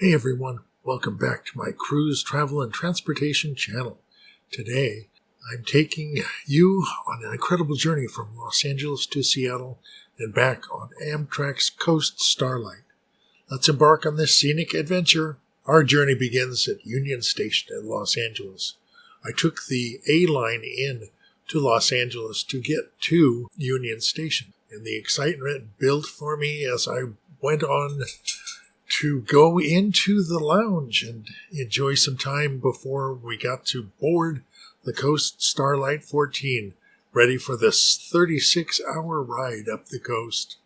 Hey everyone, welcome back to my cruise, travel, and transportation channel. Today, I'm taking you on an incredible journey from Los Angeles to Seattle and back on Amtrak's Coast Starlight. Let's embark on this scenic adventure. Our journey begins at Union Station in Los Angeles. I took the A line in to Los Angeles to get to Union Station, and the excitement built for me as I went on to go into the lounge and enjoy some time before we got to board the Coast Starlight 14, ready for this 36-hour ride up the coast.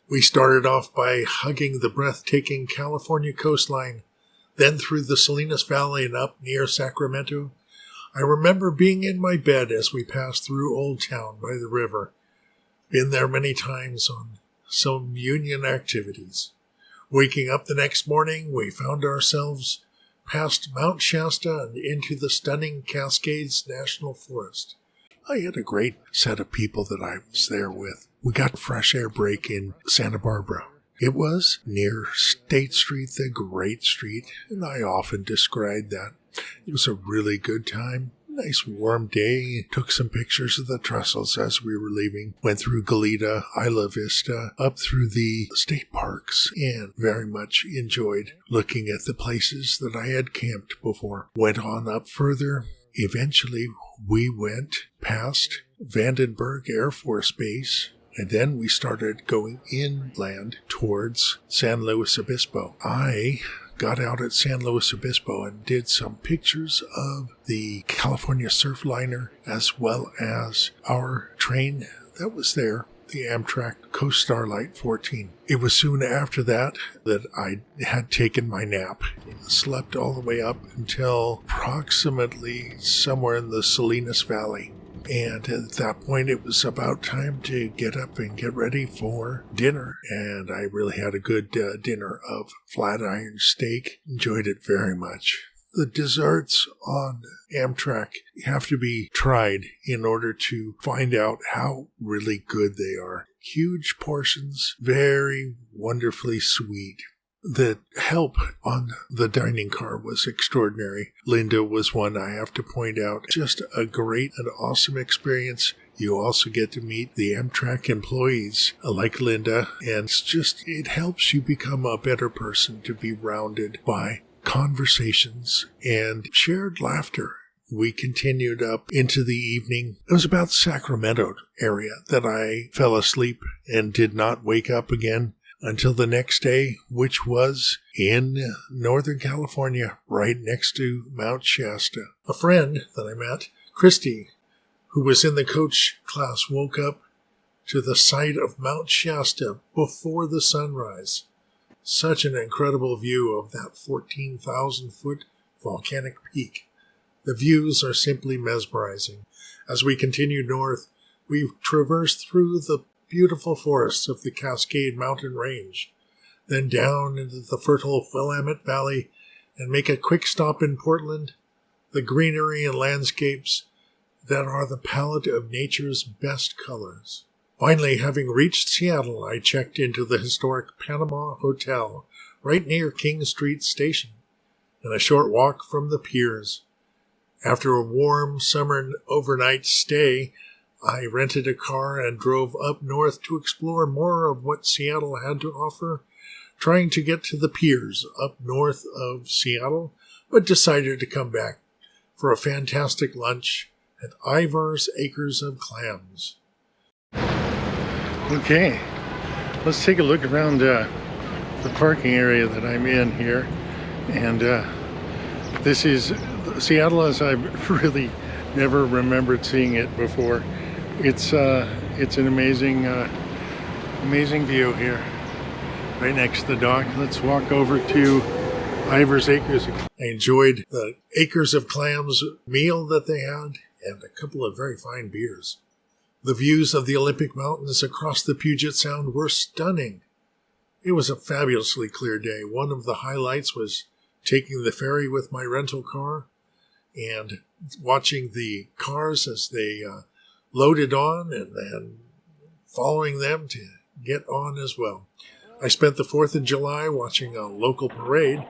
We started off by hugging the breathtaking California coastline, then through the Salinas Valley and up near Sacramento. I remember being in my bed as we passed through Old Town by the river. Been there many times on some union activities. Waking up the next morning, we found ourselves past Mount Shasta and into the stunning Cascades National Forest. I had a great set of people that I was there with. We got a fresh air break in Santa Barbara. It was near State Street, the Great Street, and I often described that. It was a really good time. Nice warm day. Took some pictures of the trestles as we were leaving. Went through Goleta, Isla Vista, up through the state parks, and very much enjoyed looking at the places that I had camped before. Went on up further. Eventually, we went past Vandenberg Air Force Base, and then we started going inland towards San Luis Obispo. I got out at San Luis Obispo and did some pictures of the California Surfliner as well as our train that was there, the Amtrak Coast Starlight 14. It was soon after that I had taken my nap. Slept all the way up until approximately somewhere in the Salinas Valley. And at that point, it was about time to get up and get ready for dinner. And I really had a good dinner of flat iron steak. Enjoyed it very much. The desserts on Amtrak have to be tried in order to find out how really good they are. Huge portions, very wonderfully sweet. The help on the dining car was extraordinary. Linda was one I have to point out. Just a great and awesome experience. You also get to meet the Amtrak employees like Linda, and it helps you become a better person to be rounded by conversations and shared laughter. We continued up into the evening. It was about Sacramento area that I fell asleep and did not wake up again until the next day, which was in Northern California, right next to Mount Shasta. A friend that I met, Christy, who was in the coach class, woke up to the sight of Mount Shasta before the sunrise. Such an incredible view of that 14,000-foot volcanic peak. The views are simply mesmerizing. As we continue north, we traversed through the beautiful forests of the Cascade Mountain Range, then down into the fertile Willamette Valley, and make a quick stop in Portland. The greenery and landscapes that are the palette of nature's best colors. Finally, having reached Seattle, I checked into the historic Panama Hotel right near King Street Station, and a short walk from the piers. After a warm summer overnight stay, I rented a car and drove up north to explore more of what Seattle had to offer, trying to get to the piers up north of Seattle, but decided to come back for a fantastic lunch at Ivar's Acres of Clams. Okay, let's take a look around the parking area that I'm in here. And this is Seattle as I've really never remembered seeing it before. It's an amazing view here, right next to the dock. Let's walk over to Ivar's Acres. I enjoyed the Acres of Clams meal that they had and a couple of very fine beers. The views of the Olympic Mountains across the Puget Sound were stunning. It was a fabulously clear day. One of the highlights was taking the ferry with my rental car and watching the cars as they loaded on and then following them to get on as well. I spent the 4th of July watching a local parade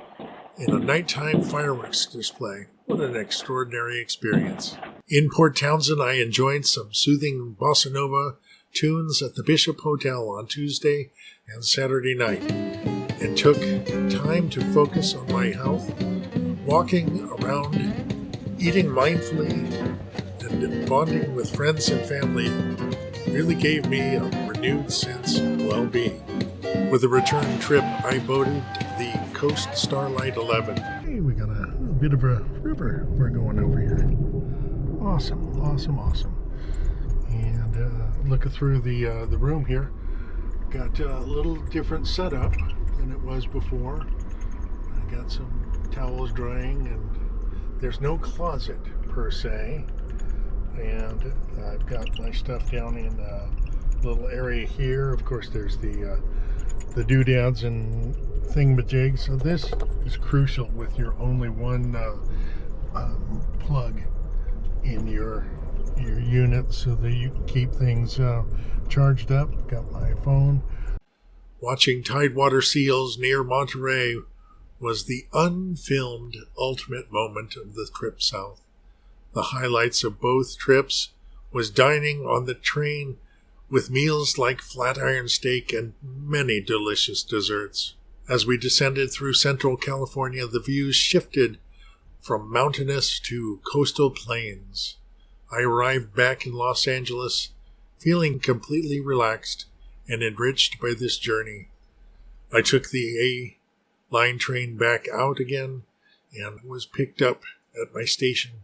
in a nighttime fireworks display. What an extraordinary experience. In Port Townsend, I enjoyed some soothing bossa nova tunes at the Bishop Hotel on Tuesday and Saturday night, and took time to focus on my health, walking around, eating mindfully, and bonding with friends and family really gave me a renewed sense of well-being. For the return trip, I boated the Coast Starlight 11. Hey, we got a bit of a river we're going over here. Awesome, awesome, awesome. And looking through the room here, got a little different setup than it was before. I got some towels drying, and there's no closet per se. And I've got my stuff down in a little area here. Of course, there's the doodads and thingamajigs. So this is crucial with your only one plug in your unit, so that you can keep things charged up. Got my phone. Watching tidewater seals near Monterey was the unfilmed ultimate moment of the trip south. The highlights of both trips was dining on the train with meals like flatiron steak and many delicious desserts. As we descended through Central California, the views shifted from mountainous to coastal plains. I arrived back in Los Angeles feeling completely relaxed and enriched by this journey. I took the A-line train back out again and was picked up at my station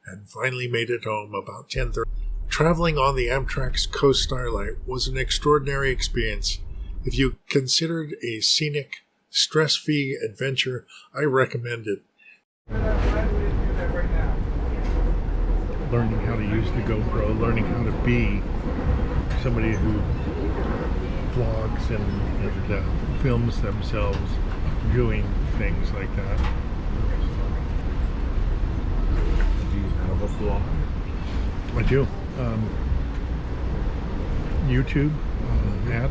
and finally made it home about 10:30. Traveling on the Amtrak Coast Starlight was an extraordinary experience. If you considered a scenic, stress-free adventure, I recommend it. Learning how to use the GoPro, learning how to be somebody who vlogs and films themselves doing things like that. Do you have a blog? I do. YouTube at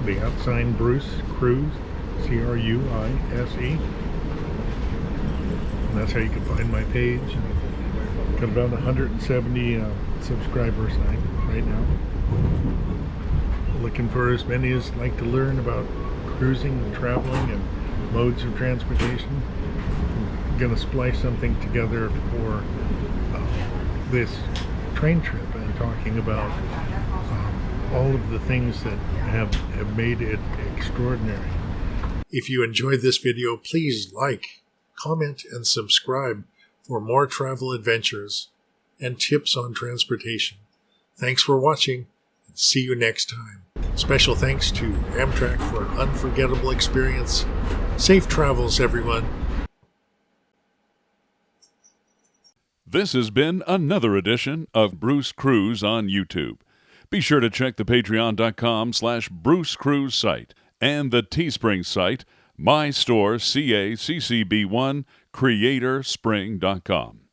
the @ Bruce Cruise, Cruise. And that's how you can find my page. Got about 170 subscribers right now. Looking for as many as like to learn about cruising and traveling and modes of transportation. I'm going to splice something together for this train trip and talking about all of the things that have made it extraordinary. If you enjoyed this video, please like, comment, and subscribe for more travel adventures and tips on transportation. Thanks for watching, and see you next time. Special thanks to Amtrak for an unforgettable experience. Safe travels, everyone. This has been another edition of Bruce Cruise on YouTube. Be sure to check the patreon.com/Bruce Cruise site and the Teespring site, my store, CACCB1, creatorspring.com.